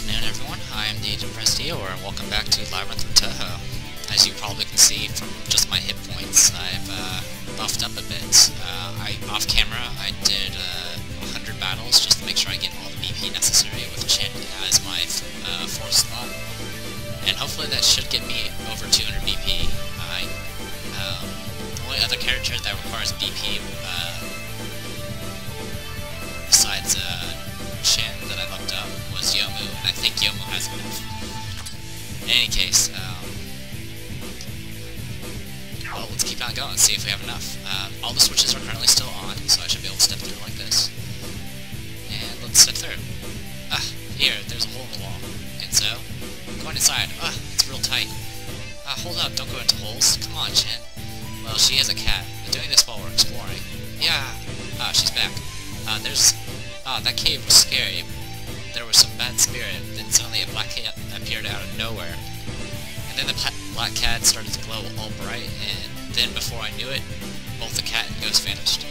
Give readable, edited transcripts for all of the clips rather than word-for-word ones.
afternoon, everyone. I am the Depressed Eeyore, and welcome back to Labyrinth of Touhou. As you probably can see from just my hit points, I've buffed up a bit. Off camera, I did 100 battles just to make sure I get all the BP necessary with Chin as my 4th slot. And hopefully that should get me over 200 BP. The only other character that requires BP besides Chin that I looked up was Youmu, and I think Youmu has enough. In any case, well, let's keep on going and see if we have enough. All the switches are currently still on, so I should be able to step through like this. And let's step through. Here, there's a hole in the wall. And so, going inside. It's real tight. Hold up, don't go into holes. Come on, Chin. Well, she has a cat. We're doing this while we're exploring. Yeah! She's back. That cave was scary. There was some bad spirit, then suddenly a black cat appeared out of nowhere. And then the black cat started to glow all bright, and then before I knew it, both the cat and ghost vanished.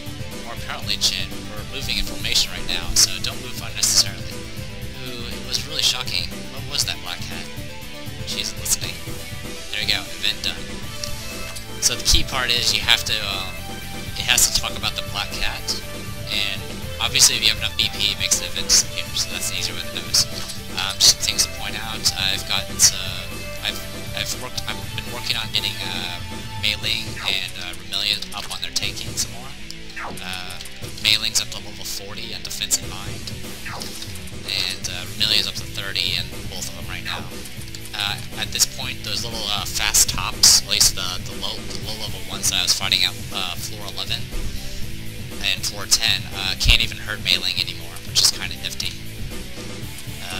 Or apparently, Chin, we're moving in formation right now, so don't move unnecessarily. Ooh, it was really shocking. What was that black cat? She isn't listening. There you go, event done. So the key part is you have to, it has to talk about the black cat, and obviously if you have enough BP, it makes the event disappear, so that's an easier way to notice. Just things to point out, I've been working on getting Mei-Ling and Remillion up on their taking some more. Mei-Ling's up to level 40 on defense and mind, and Remillion's up to 30 in both of them right now. At this point, those little fast tops, at least the low level ones that I was fighting at floor 11 and floor 10, can't even hurt Mei-Ling anymore, which is kind of nifty.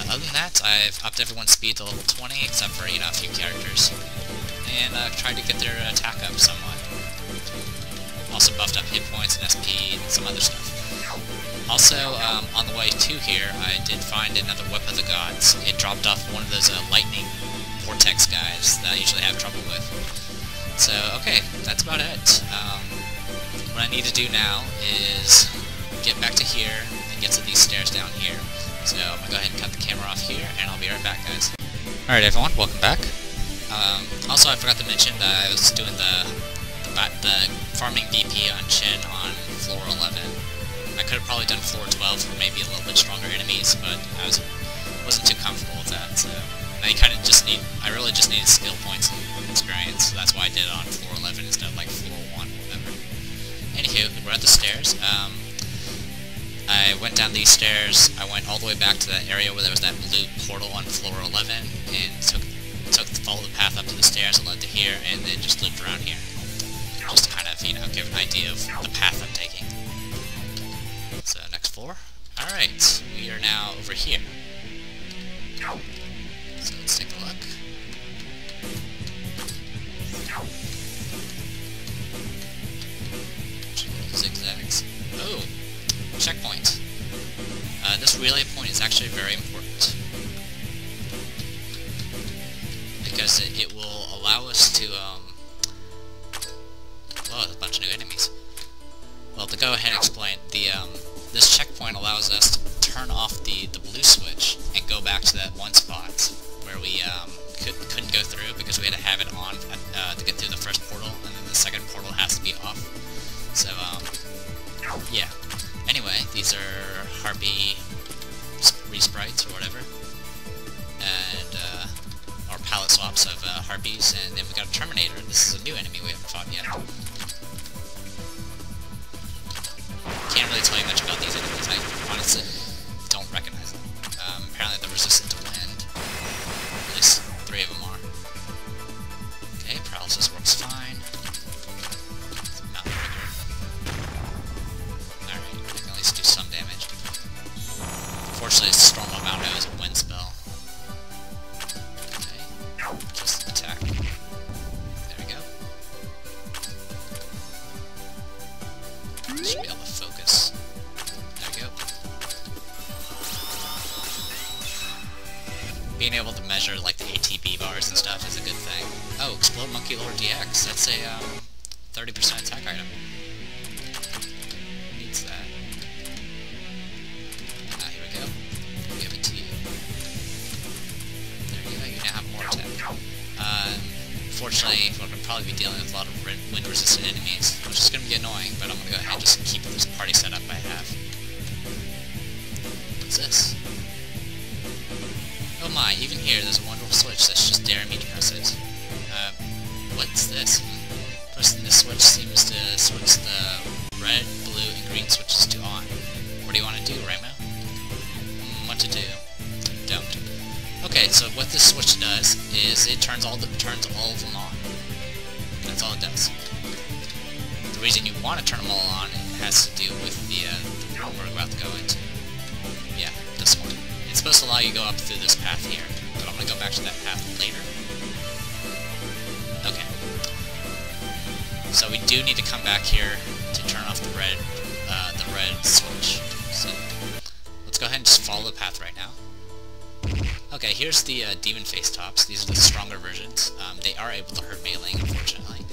Other than that, I've upped everyone's speed to level 20, except for, a few characters, and tried to get their attack up somewhat. Also buffed up hit points and SP and some other stuff. Also, on the way to here, I did find another Whip of the Gods. It dropped off one of those lightning vortex guys that I usually have trouble with. So, okay, that's about it. What I need to do now is get back to here and get to these stairs down here. So I'm going to go ahead and cut the camera off here, and I'll be right back, guys. Alright everyone, welcome back. Also, I forgot to mention that I was doing the farming BP on Chin on floor 11. I could have probably done floor 12 for maybe a little bit stronger enemies, but I wasn't too comfortable with that, so I really just needed skill points and experience, so that's why I did it on floor 11 instead of like floor 1 or whatever. Anywho, we're at the stairs. I went down these stairs, I went all the way back to that area where there was that blue portal on floor 11, and followed the path up to the stairs and led to here, and then just looped around here. Just to kind of, give an idea of the path I'm taking. So, next floor. Alright, we are now over here. So let's take a look. Zigzags. Oh! Checkpoint. This relay point is actually very important, because it will allow us to, whoa, there's a bunch of new enemies. Well, to go ahead and explain, this checkpoint allows us to turn off the blue switch and go back to that one spot where we couldn't go through because we had to have it on to get through the first portal, and then the second portal has to be off. So, yeah. Anyway, these are Harpy resprites or whatever, and or palette swaps of Harpies, and then we got a Terminator. This is a new enemy we haven't fought yet. Can't really tell you much about these enemies. I honestly don't recognize them. Apparently they're resistant to wind. At least 3 of them are. Okay, paralysis works fine. Do some damage. Unfortunately, Storm of Mount is a wind spell. Okay, just attack. There we go. Should be able to focus. There we go. Being able to measure, like, the ATB bars and stuff is a good thing. Oh, Explode Monkey Lord DX. That's a, 30% attack item. Needs that. Here we go. Give it to you. unfortunately, we're going to probably be dealing with a lot of wind-resistant enemies, which is going to be annoying, but I'm going to go ahead and just keep this party setup I have. What's this? Oh my, even here there's a wonderful switch that's just daring me to press it. What's this? Pressing this switch seems to switch the red, blue, and green switches to on. What do you want to do, Ramo? What to do? Don't. Okay, so what this switch does is it turns all of them on. That's all it does. The reason you want to turn them all on has to do with the room we're about to go into. Yeah, this one. It's supposed to allow you to go up through this path here, but I'm going to go back to that path later. Okay. So we do need to come back here to turn off the red switch. So let's go ahead and just follow the path right now. Okay, here's the demon face tops. These are the stronger versions. They are able to hurt meleeing, unfortunately.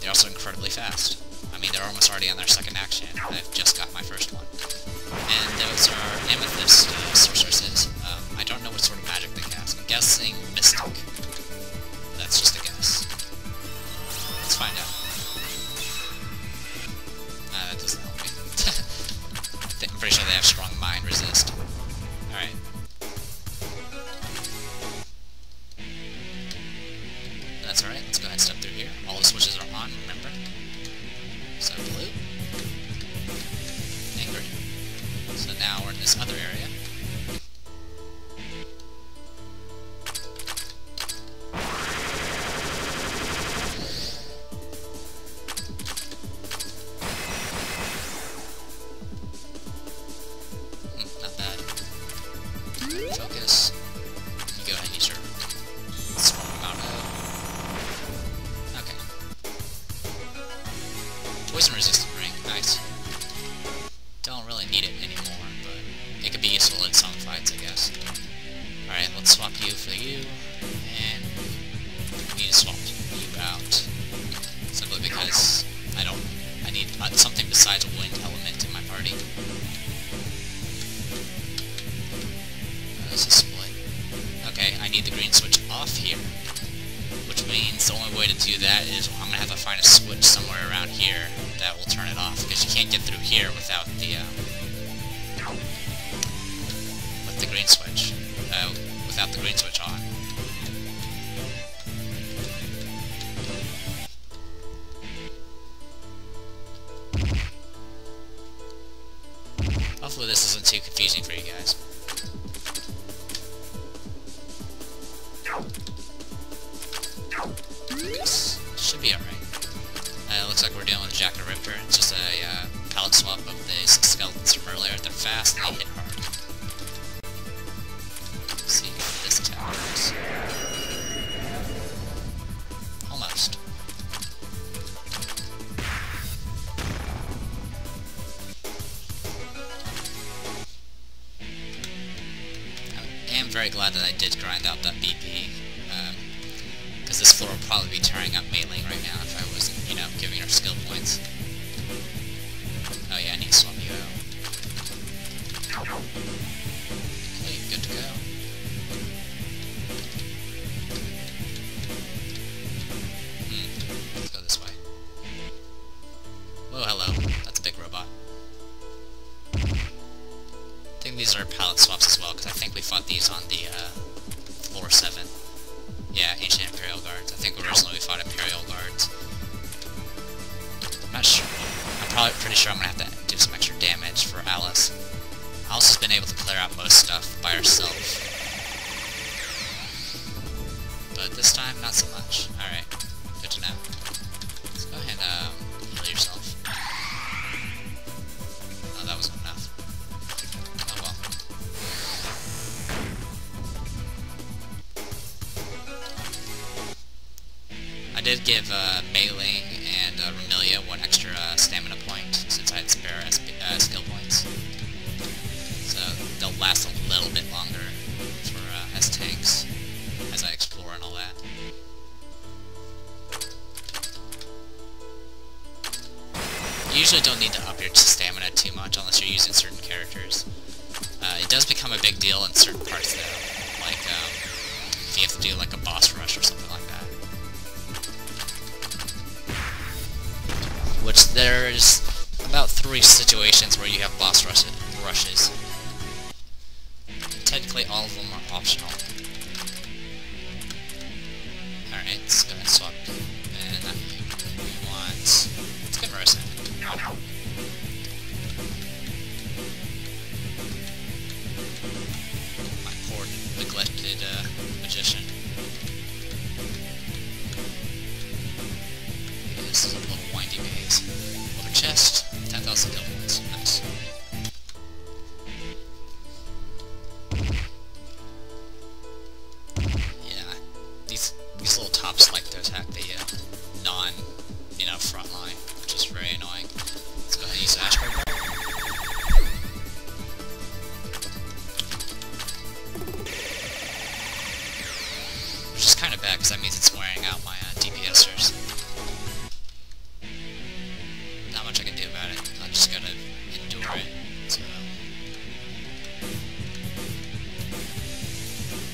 They're also incredibly fast. I mean, they're almost already on their second action. I've just got my first one. And those are amethyst sorceresses. I don't know what sort of magic they cast. I'm guessing mystic. That's just a guess. Let's find out. That doesn't help me. I'm pretty sure they have strong mind resist. Alright. That's alright, let's go ahead and step through here. All the switches are on, remember? So blue. And green. So now we're in this other area. Not bad. Focus. You go ahead and use your small amount of... Okay. Poison resistant ring, nice. Don't really need it anymore, but it could be useful in some fights, I guess. Alright, let's swap you for you, and we need to swap you out. Simply because I need something besides a wind element in my party. This is split. Okay, I need the green switch off here, which means the only way to do that is I'm gonna have to find a switch somewhere around here that will turn it off, because you can't get through here without the green switch, without the green switch on. Hopefully this isn't too confusing for you guys. This should be alright. Looks like we're dealing with Jack the Ripper. It's just a palette swap of the skeletons from earlier. They're fast and they hit hard. Let's see what this attack is. Almost. I am very glad that I did grind out that BP. Because this floor would probably be tearing up meleeing right now if I wasn't, giving her skill points. Oh yeah, I need to swap you out. Okay, good to go. Let's go this way. Whoa, hello. That's a big robot. I think these are palette swaps as well, because I think we fought these on the floor 7. Yeah, Ancient Imperial Guards. I think originally we fought Imperial Guards. I'm not sure. I'm pretty sure I'm gonna have to do some extra damage for Alice. Alice has been able to clear out most stuff by herself. But this time, not so much. Alright, good to know. Let's go ahead and heal yourself. Oh, that wasn't enough. Oh well. I did give meleeing and Remelia one extra stamina point, since I had spare skill points. So they'll last a little bit longer for as tanks, as I explore and all that. You usually don't need to up your stamina too much unless you're using certain characters. It does become a big deal in certain parts though, like if you have to do like a boss rush or something like that. There's about 3 situations where you have boss rushes. Technically, all of them are optional. Alright, let's go ahead and swap. And we want... Let's get Marissa. My poor neglected magician. Okay, this is a little windy maze. Over chest, 10,000 gold points. Nice. These little tops like to attack the front line, which is very annoying. Let's go ahead and use Ashbury Bolt. Which is kind of bad, because that means it's wearing out my DPSers. Not much I can do about it. I just gotta endure it. So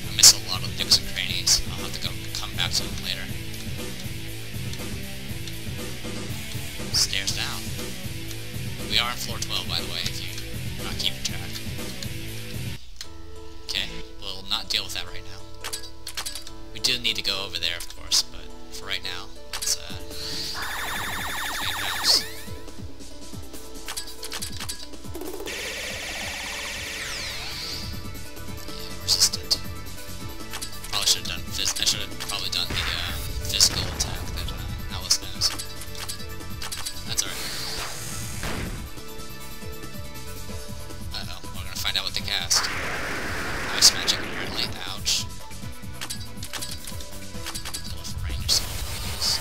I miss a lot of nooks and crannies. I'll have to come back to them later. Stairs down. We are on floor 12, by the way, if you're not keeping track. Okay, we'll not deal with that right now. We do need to go over there, of course, but for right now, let's clean house. Yeah, resistant. Probably should have done I should have probably done the physical attack that Alice knows. That's alright. Uh-oh, we're gonna find out what they cast. Ice magic, apparently. Ouch. Rain yourself, please.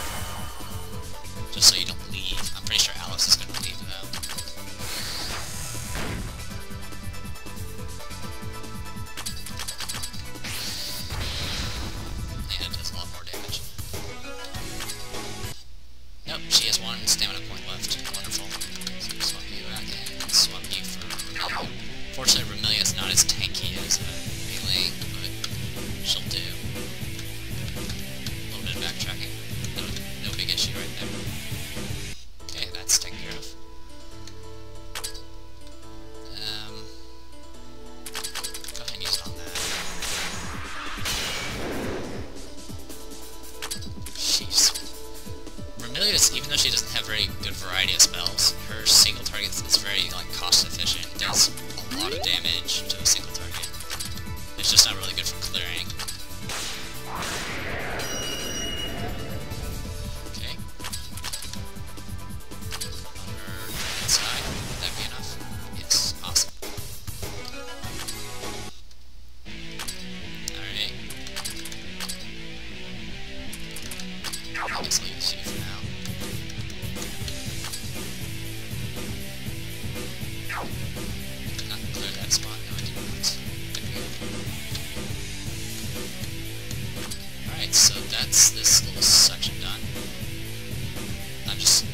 Just so you don't leave. I'm pretty sure Alice is gonna leave, though. Yeah, it does a lot more damage. Nope, she has 1 stamina point left. Wonderful. So swap you out and swap you for Remelia. Fortunately, Remelia is not as tanky as Mei, but she'll do. A little bit of backtracking. No big issue right there. Okay, that's taken care of. Go ahead and use it on that. Jeez. Remelia, even though she doesn't have very good variety of spells, her single target is very cost efficient. It does a lot of damage to a single target. It's just not really good for clearing. Okay. On her right side, would that be enough? Yes, awesome. Alright. I guess I'll use you for now. Not clear that spot, no I did not. There we go. Alright, so that's this little section done. I'm just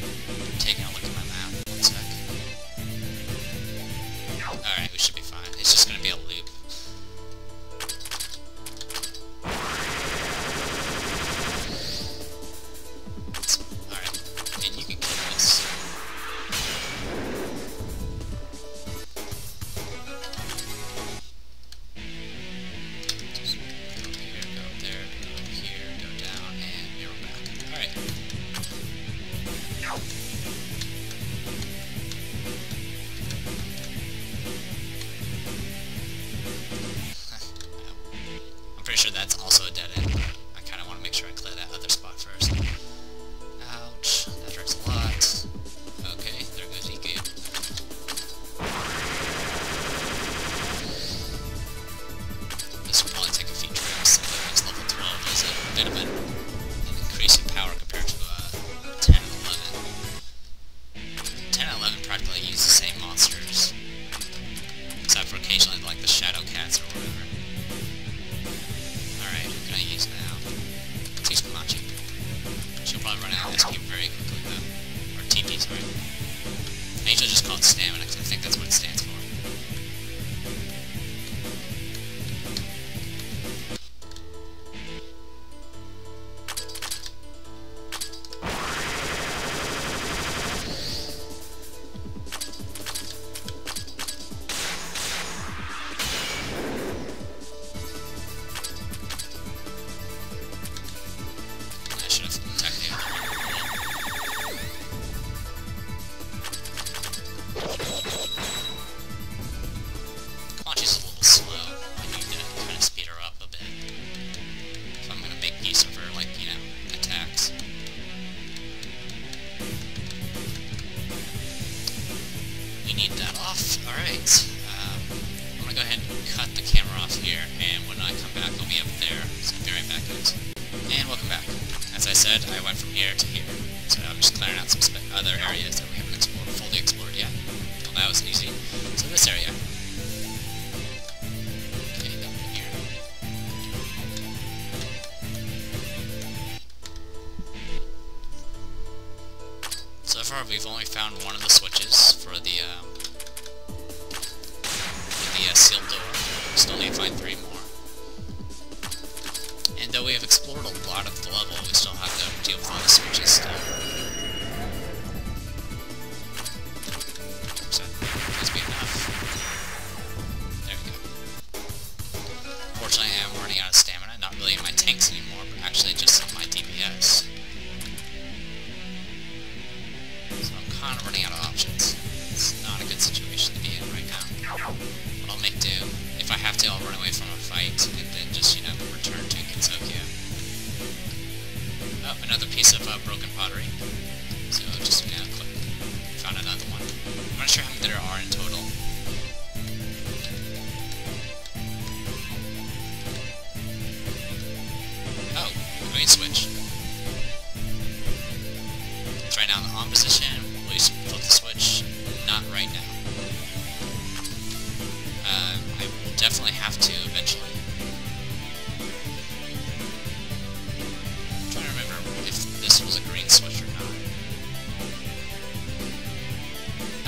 taking a look at my map. 1 sec. Alright, we should be fine. It's just gonna be a loop. Alright, and you can kill this. Just go here, go there, go here, go down, and mirror back. Alright. I'm pretty sure that's also a dead end, but I kind of want to make sure I clear that other spot first. Ouch, that hurts a lot. Okay, there goes Iku. This will probably take a few trips, but it's level 12 is a bit of an increase in power compared to 10 and 11. 10 and 11 practically use the same monsters, except for occasionally the shadow cats or whatever. Alright, who can I use now? Let's use Komachi. She'll probably run out of SP very quickly though. Or TP, sorry. I usually just call it stamina because I think that's what it stands for. instead I went from here to here. So I'm just clearing out some other areas that we haven't fully explored yet. Well, that was easy. So this area. Okay, nothing here. So far we've only found one of the switches for the sealed door. We still need to find 3 more. And though we have explored a lot of the level, we still have to deal with all the switches still. So, please be enough. There we go. Fortunately, I am running out of stamina, not really in my tanks anymore, but actually just in my DPS. So I'm kind of running out of options. It's not a good situation to be in right now. But I'll make do. If I have to, I'll run away from a fight, and then just, you know, return to Tokyo. Oh, another piece of broken pottery. So just, you know, click. Found another one. I'm not sure how many there are in total. Oh, green switch. It's right now in the on position. Will you flip the switch? Not right now. I will definitely have to eventually. I'm trying to remember if this was a green switch or not.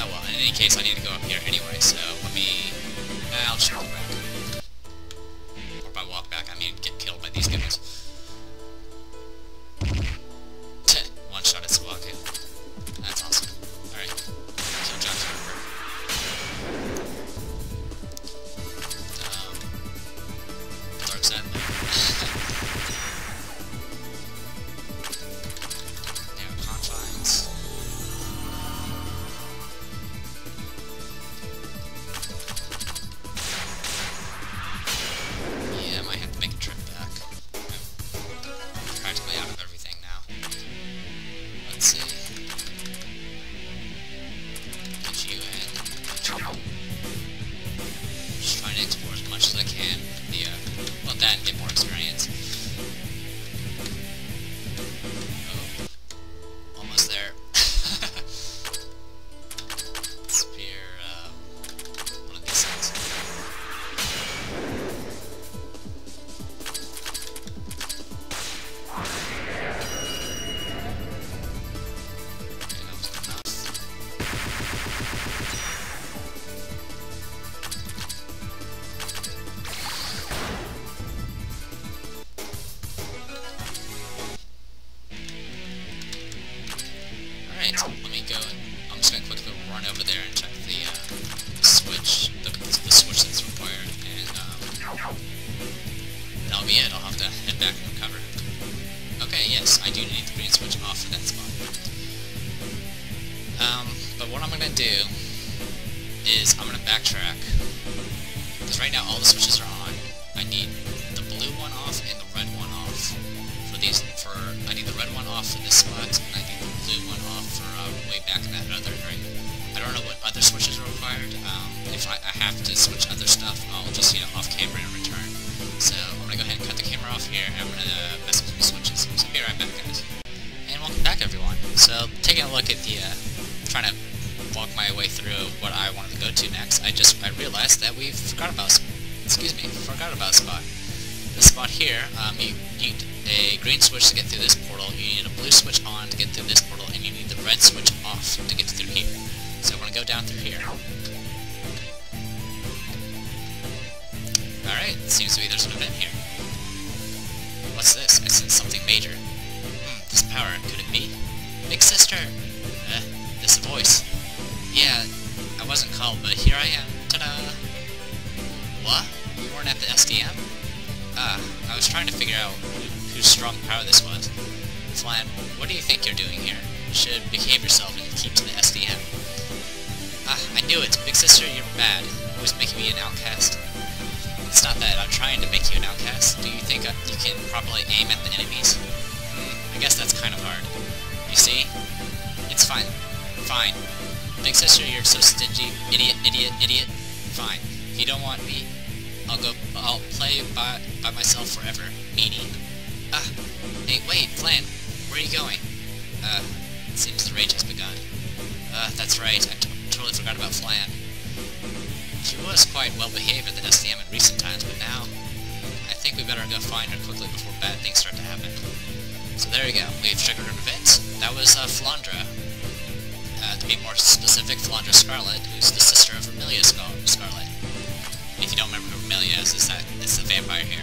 Oh well, in any case I need to go up here anyway, so let me... I'll just walk back. Or by walk back, I mean get killed by these guys. One shot at Swaku. That's awesome. Alright. Kill John's over. Dark side. Narrow confines. Yeah, I might have to make a trip back. I'm practically out of everything now. Let's see. Get you in. Get you in. Just trying to explore as much as I can. Well, that and get more experience. Oh. Almost there. Spear, one of these things. Okay, that was enough. Alright, let me go and I'm just gonna quickly run over there and check the switch, the switch that's required, and that'll be it. I'll have to head back and recover. Okay, yes, I do need the green switch off of that spot. But what I'm gonna do is I'm gonna backtrack, because right now all the switches are on. I need the blue one off and the red one off for these. I need the red one off for this spot, and I need the blue one off for way back in that other area. I don't know what other switches are required. If I have to switch other stuff, I'll just, you know, off camera and return. So I'm gonna go ahead and cut the camera off here, and I'm gonna mess with some switches. So be right back, guys. And welcome back, everyone. So taking a look at the, trying to walk my way through what I wanted to go to next, I realized that we forgot about a spot. This spot here, you need a green switch to get through this portal, you need a blue switch on to get through this portal, and you need the red switch off to get through here. So we're gonna go down through here. Alright, seems to be there's an event here. What's this? I sense something major. This power, could it be? Big sister! This voice. Yeah, I wasn't called, but here I am. Ta-da! What? You weren't at the SDM? I was trying to figure out whose strong power this was. Flan, what do you think you're doing here? You should behave yourself and keep to the SDM. I knew it. Big sister, you're bad. Always making me an outcast. It's not that I'm trying to make you an outcast. Do you think you can properly aim at the enemies? I guess that's kind of hard. You see? It's fine. Fine. Big sister, you're so stingy. Idiot, idiot, idiot. Fine. If you don't want me, I'll play by myself forever. Meanie. Hey, wait, Flan. where are you going? It seems the rage has begun. That's right, I totally forgot about Flan. She was quite well behaved at the SDM in recent times, but now I think we better go find her quickly before bad things start to happen. So there you go, we've triggered an event. That was Flandra. To be more specific, Flandra Scarlet, who's the sister of Vermilia Scarlet. If you don't remember who Vermilia is, it's the vampire here.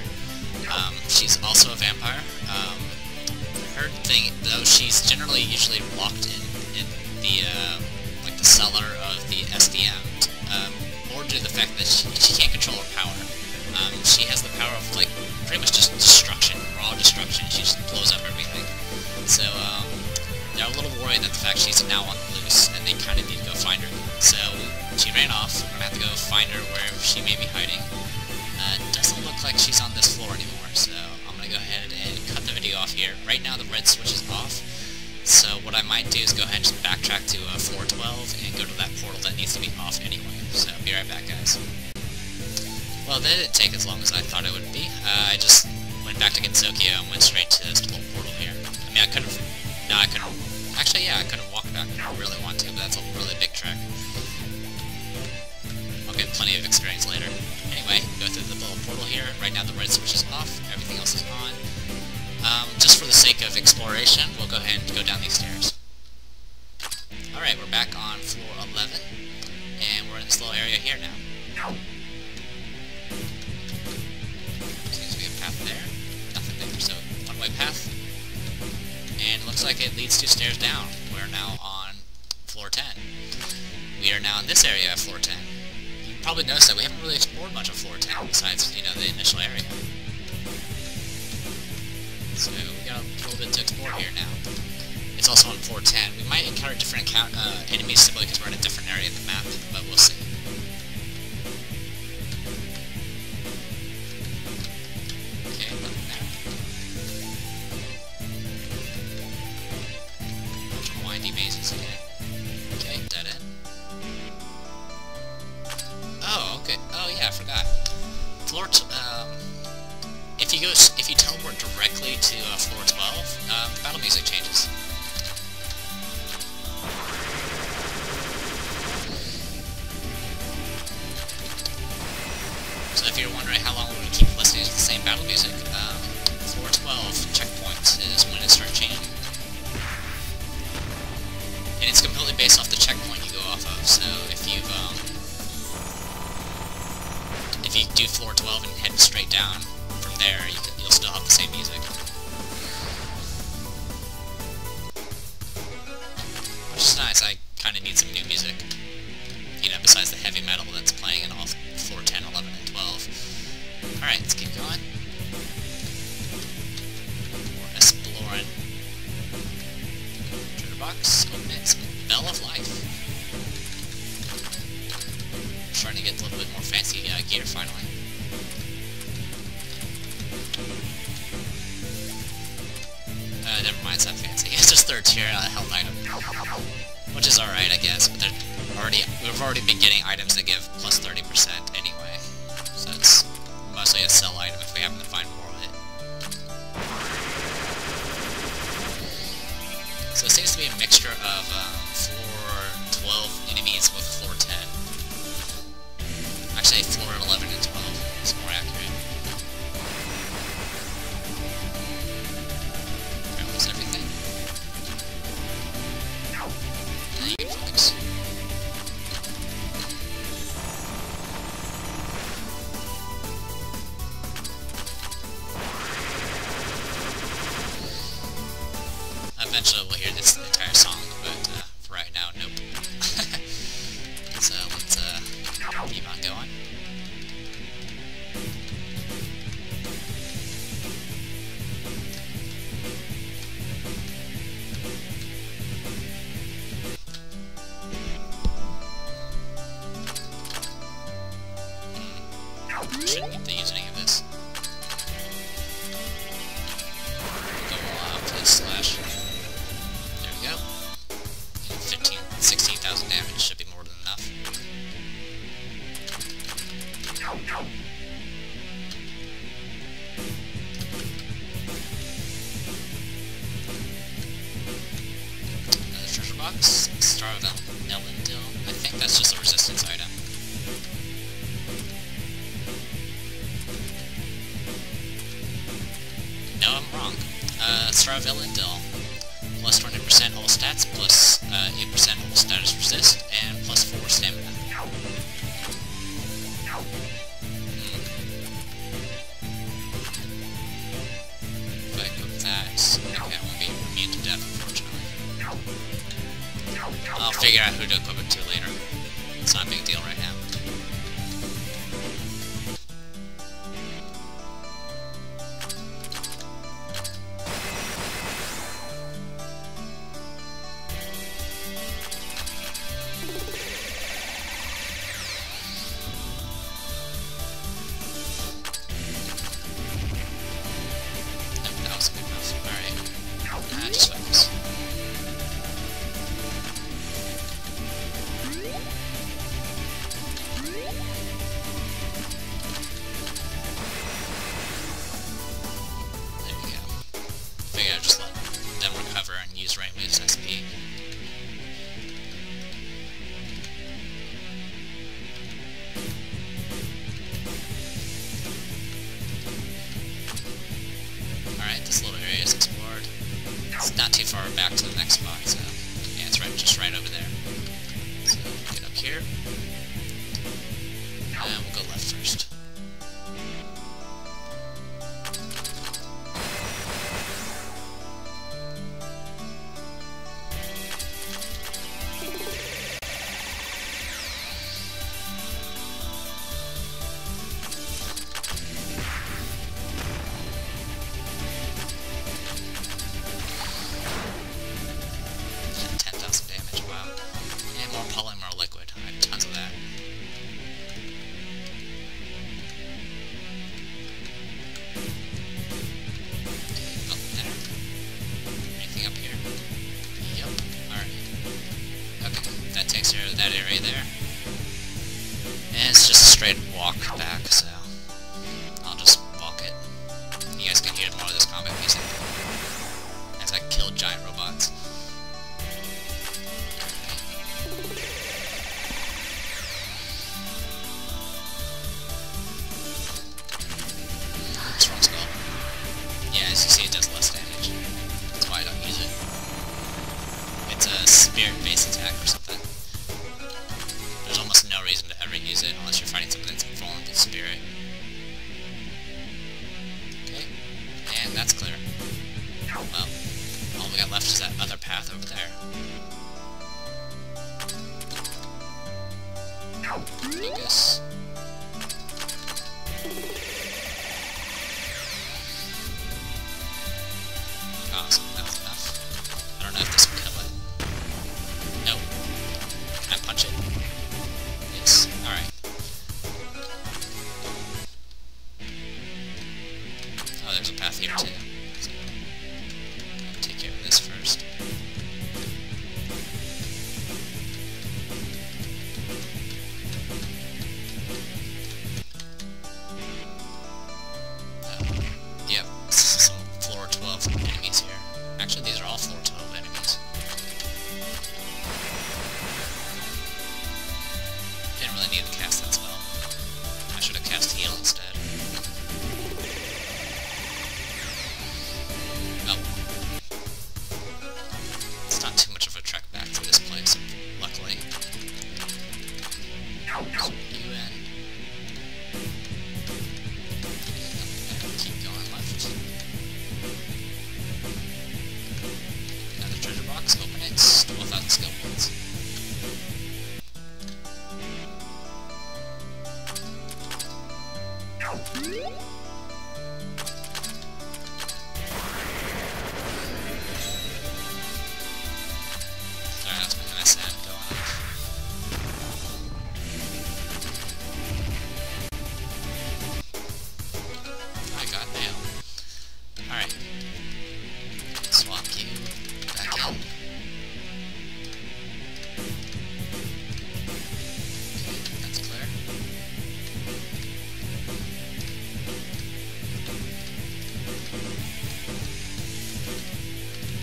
She's also a vampire. Her thing, though, she's usually locked in the like the cellar of the SDM, more due to the fact that she can't control her power. She has the power of like pretty much just destruction, raw destruction. She just blows up everything. So they're a little worried that the fact she's now on the loose, and they kind of need to go find her. So she ran off. We're gonna have to go find her wherever she may be hiding. Doesn't look like she's on this floor anymore, so I'm gonna go ahead and cut the video off here. Right now the red switch is off, so what I might do is go ahead and just backtrack to floor 12 and go to that portal that needs to be off anyway. So be right back, guys. Well, that didn't take as long as I thought it would be. I just went back to Gensokyo and went straight to this little portal here. I mean, I could have... No, I couldn't... Actually, yeah, I could have walked back if I really wanted to, but that's a really big trek. I'll get plenty of experience later. Anyway, go through the little portal here. Right now the red switch is off, everything else is on. Just for the sake of exploration, we'll go ahead and go down these stairs. Alright, we're back on floor 11, and we're in this little area here now. Seems to be a path there. Nothing there, so one-way path. And it looks like it leads 2 stairs down. We're now on floor 10. We are now in this area of floor 10. You probably noticed that we haven't really explored much of floor 10 besides, you know, the initial area. So we got a little bit to explore here now. It's also on floor 10. We might encounter different enemies simply because we're in a different area of the map, but we'll see. Okay, nothing there. Some windy mazes again. Okay, dead end. Oh, okay. Oh yeah, I forgot. Floor if you teleport directly to floor 12, battle music changes. So if you're wondering how long we're going to keep listening to the same battle music, floor 12 checkpoint is when it starts changing. And it's completely based off the checkpoint you go off of, so if you do floor 12 and head straight down from there, you'll still have the same music. Which is nice, I kind of need some new music. You know, besides the heavy metal that's playing in all floor 10, 11, and 12. Alright, let's keep going. More esplorin. Treasure box, open it, Bell of Life. Trying to get a little bit more fancy gear finally. Never mind, it's not fancy. It's just 3rd tier health item, which is alright, I guess. But we've already been getting items that give plus 30% anyway, so it's mostly a sell item if we happen to find more of it. So it seems to be a mixture of floor 12 enemies with floor 10. Actually, floor 11 and 12 is more accurate. Almost everything. And then you can focus. Eventually we'll hear this entire song, but for right now, nope. So let's keep on going. Shouldn't need to use any of this. Go off to the slash. There we box. Star of Elendil. I think that's just a resistance item. No, I'm wrong. Star of Elendil. Plus 20% all stats, plus 8% all status resist, and plus 4 stamina. If I equip that, okay, I won't be immune to death, unfortunately. I'll figure out who to equip it to later. It's not a big deal right now. Just let them recover and use Rainway's SP. Alright, this little area is explored. It's not too far back to the next spot, so yeah, it's just right over there. So get up here. And we'll go left first. That area there. And it's just a straight walk back, so I'll just walk it. You guys can hear more of this combat music as I kill giant robots. Oops, wrong skull. Yeah, as you see, it does less damage. That's why I don't use it. It's a spirit-based attack or something. There's almost no reason to ever use it unless you're fighting something that's informed with spirit. Okay, and that's clear. Well, all we got left is that other path over there. Focus. Awesome, that was enough. I don't know if this will kill it. No. Can I punch it? Yes. Alright. Oh, there's a path here too. So, I'll take care of this first. Yep. Some floor 12 enemies here. Actually, these are all floor 12 enemies. Didn't really need to cast that spell. I should have cast heal instead. Oh. It's not too much of a trek back to this place, luckily. So you in. And keep going left. Another treasure box, open it, 12,000 skill points. Sorry, that's my MSN going off. I got mail. Alright. Swap you back in. Okay, that's clear.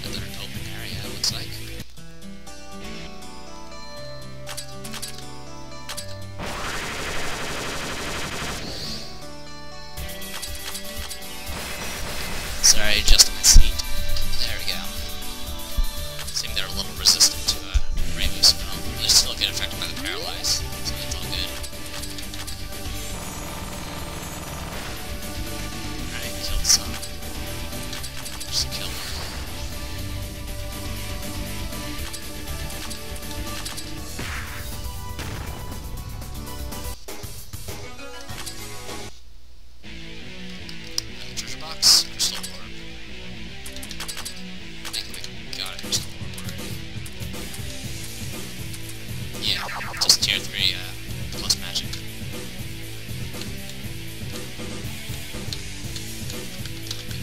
Another open area, looks like. Sorry, adjusting my seat. There we go. Seems they're a little resistant to rainbow spell. They still get affected by the paralyze, so it's all good. Alright, killed some. Just killed one. Treasure box, crystal orb. I think we got a crystal orb already. Yeah, just tier 3 plus magic.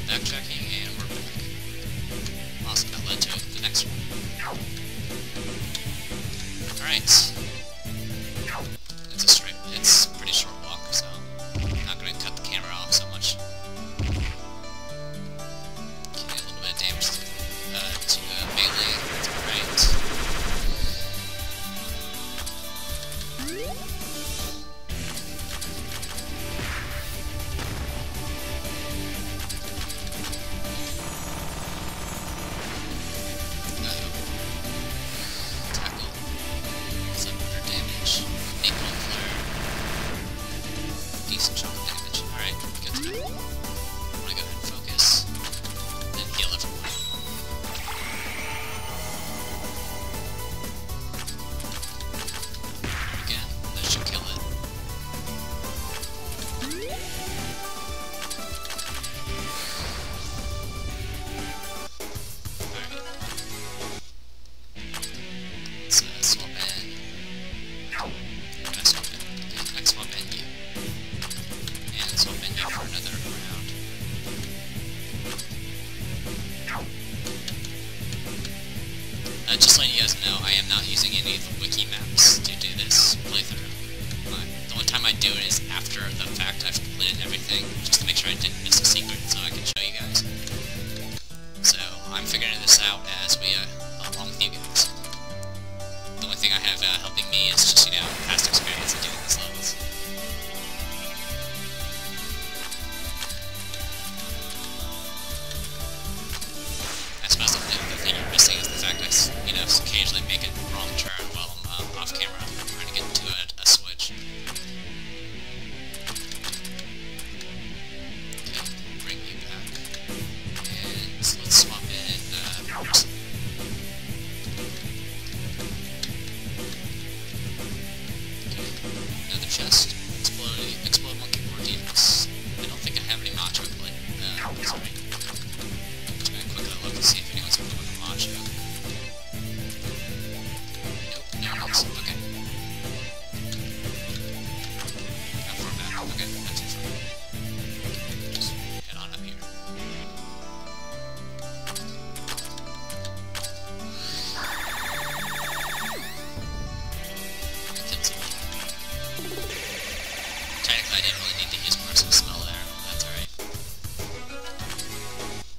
Backtracking, and we're back. Awesome, that led to the next one. Alright. It's a pretty short walk, so I'm not going to cut the camera off so much. Okay, a little bit of damage to melee, that's alright. Tackle. 700 damage. Napalm flare. Decent chunk of damage. Alright, good to know. I'm gonna go ahead and focus. Then heal everyone. There again. That should kill it. Alright. Let's swap in. Can I swap in? Okay, can I swap in you? And swap in you for another round. Just letting you guys know, I am not using any of the wiki maps to do this playthrough. The only time I do it is after the fact I've completed everything, just to make sure I didn't miss a secret so I can show you guys. So, I'm figuring this out as we, along with you guys. The only thing I have helping me is just, you know, past experience of doing these levels. I suppose the other thing you're missing is the fact I, you know, occasionally make a wrong turn while I'm off camera, trying to get to a switch. Okay, bring you back. And so let's swap in person. Another chest. Explode monkey Mordinos. I don't think I have any macho plate. Sorry. Just gonna quickly look and see if anyone's going with a macho. Nope, no one else. Okay. How far back? Okay, not too far. Just head on up here. Technically, I didn't really need to use Merciful Spell there, but that's alright.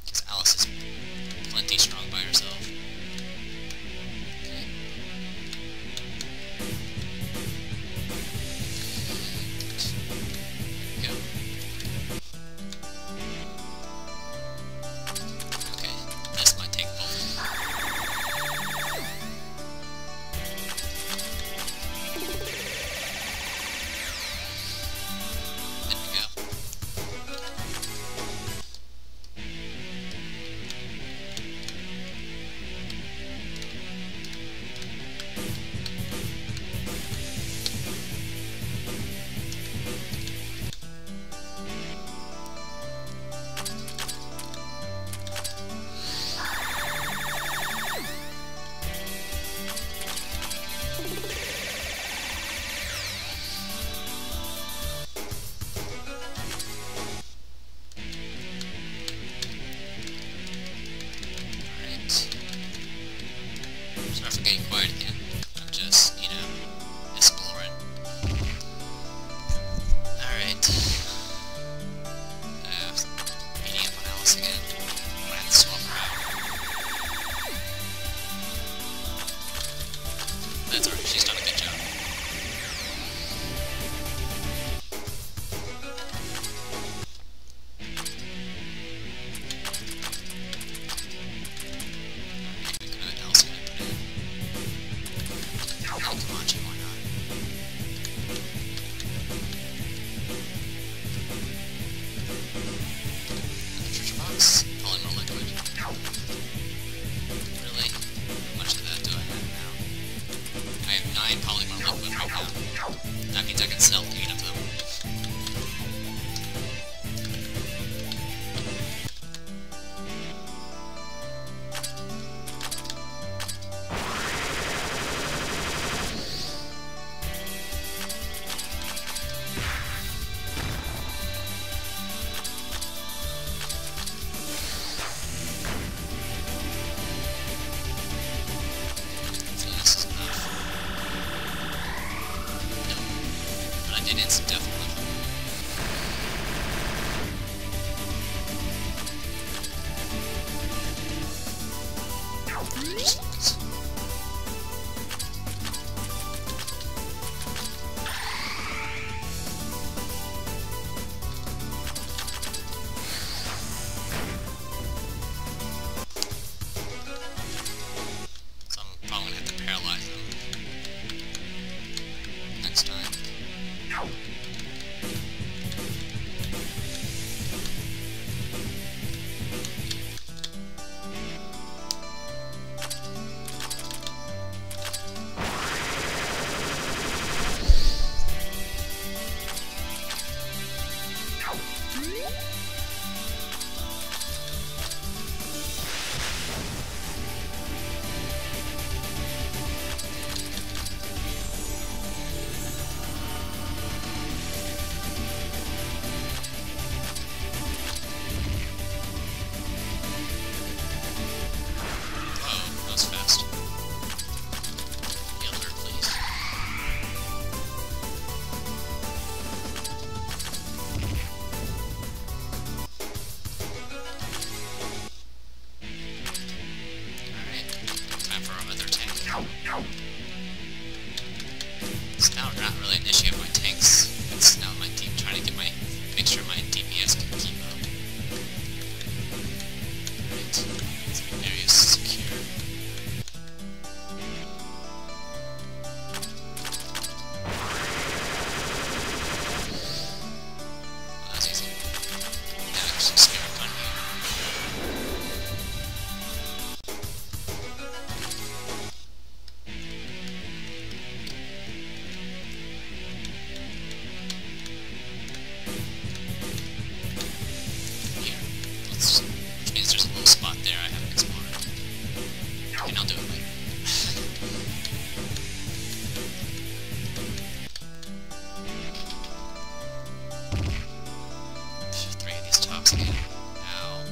Because Alice is plenty strong by herself. Okay. There we go. Okay, this might take both. There we go. Alright. Sorry for getting quiet again. I'm just, you know, exploring. Alright. Beating up on Alice again. I'm gonna have to swap her out. That's alright, she's done a good job. Just focus. So I'm probably gonna have to paralyze them next time. It's now not really an issue of my tanks. It's now my team trying to make sure my DPS can keep up. Right. The area is secure. Well, that's easy. Yeah, actually scare fun here. Which means there's a little spot there I haven't explored. And I'll do it later. Three of these tops again. Ow.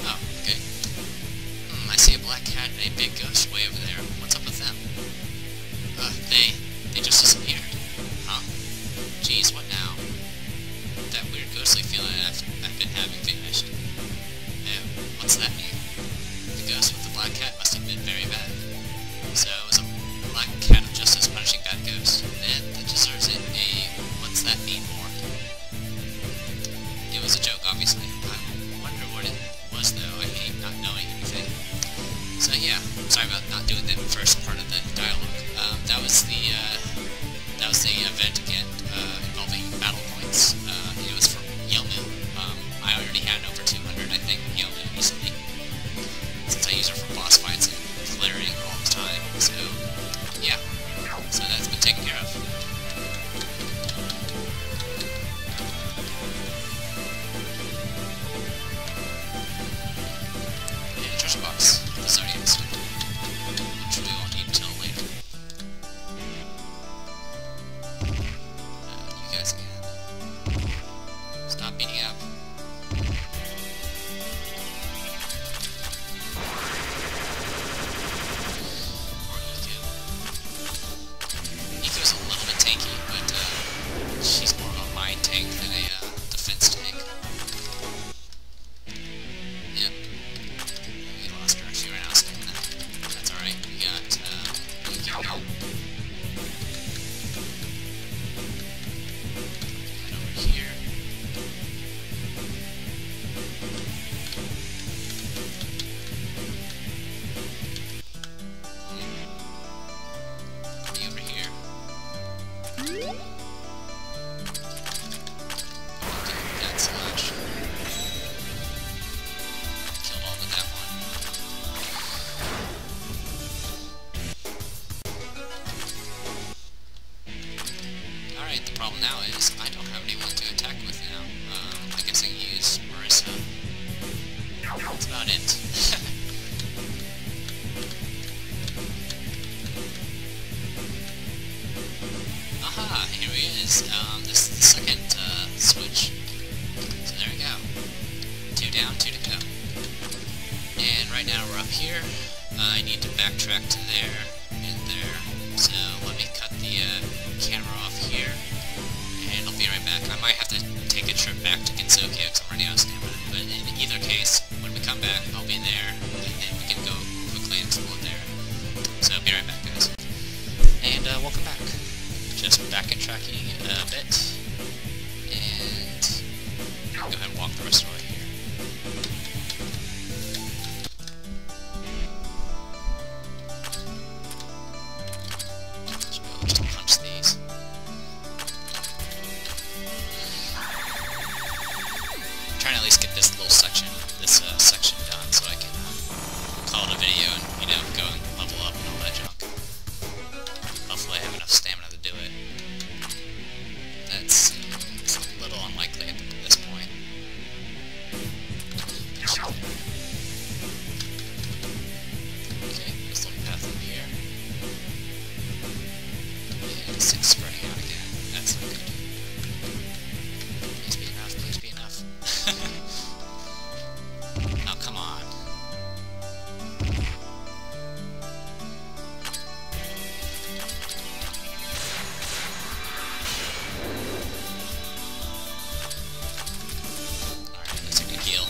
Oh, okay. I see a black cat and a big ghost way over there. What's up with them? They just disappeared. Huh. Geez, what now? That weird ghostly feeling I've been having vanished. What's that mean? The ghost with the black cat must have been very bad. So, is a black cat of justice punishing bad ghosts? Then, that deserves it what's that mean more? It was a joke, obviously. I wonder what it was, though. I hate not knowing anything. So yeah, sorry about not doing the first part of the dialogue. That was the event again, involving battle points. It was for Youmu. I already had over 200, I think, Youmu recently, since I use her for boss fights and clearing all the time. So yeah, so that's been taken care of. And treasure box, the Zodiac Stone, which we won't need until later. You guys again. Stop beating up. Or Eco. Eco's a little bit tanky, but she's more of a mind tank than a defense tank. Yep. We lost her. She ran out of stamina. That's alright. We got Eco. Head over here. Me over here. That slash. Killed all with that one. Alright, the problem now is I don't have anyone to attack with now. I guess I can use Marissa. That's about it. Aha! Here we is. This is the second switch. So there we go. 2 down, 2 to go. And right now we're up here. I need to backtrack to there and there. So let me cut the camera off here, and I'll be right back. I might have to take a trip back to Gensokyo because I'm running out of stamina. But in either case, when we come back, I'll be there, and then we can go quickly and explore there. So be right back, guys. And welcome back. Just backtracking a bit, and go ahead and walk the rest of the way here. Just punch these. I'm trying to at least get this little section, section done, so I can call it a video and, you know, go and level up and all that junk. Hopefully I have enough stamina to do it. That seems a little unlikely at this point. Okay, this little path in here. And 6 spreading out again. That's not good. Please be enough, please be enough. Oh, come on. Alright, let's take a heal.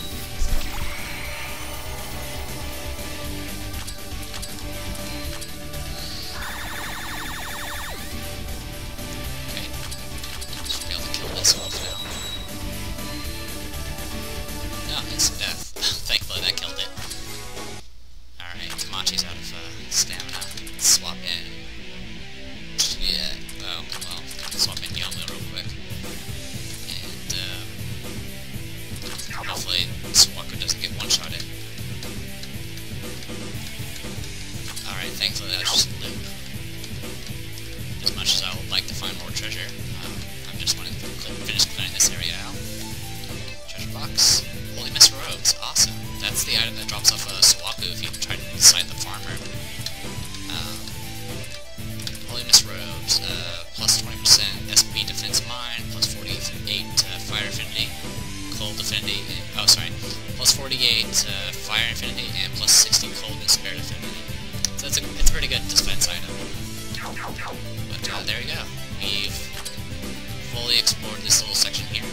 Okay. Should be able to kill this off now. No, it's death. Thankfully that killed it. Alright, Tamachi's out of stamina. Let's swap in. Yeah, oh, well, swap in Youmu real quick. And, hopefully Suwaku doesn't get one-shotted. Alright, thankfully that was just a loop. As much as I would like to find more treasure, I'm just wanting to finish clearing this area out. Treasure box. Holy Mist Robes. Awesome. That's the item that drops off Suwaku if you try to cite the farmer. Holy Mist Robes. Plus 20% SP Defense Mine. Plus 48 Fire Affinity. Cold Affinity. Oh, sorry. Plus 48 Fire Affinity and plus 60 Cold and Spirit Affinity. So it's a pretty good defense item. But there you go. We've fully explored this little section here.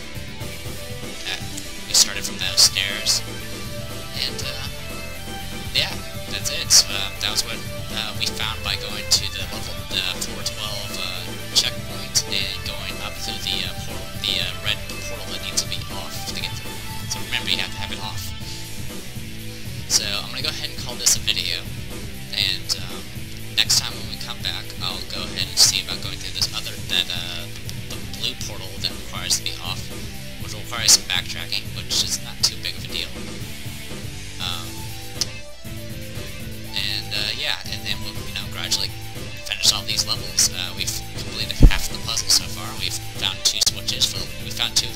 We started from those stairs, and yeah, that's it. So that was what we found by going to the level 412 checkpoint and going up through the portal, the red portal that needs to be off to get through. So remember, you have to have it off. So I'm gonna go ahead and call this a video, and next time when we come back, I'll go ahead and see about going through this other the blue portal that requires to be off, which will require some backtracking, which is not too big of a deal. Yeah, and then we'll, you know, gradually finish all these levels. We've completed half of the puzzle so far. We've found 2 switches. We found 2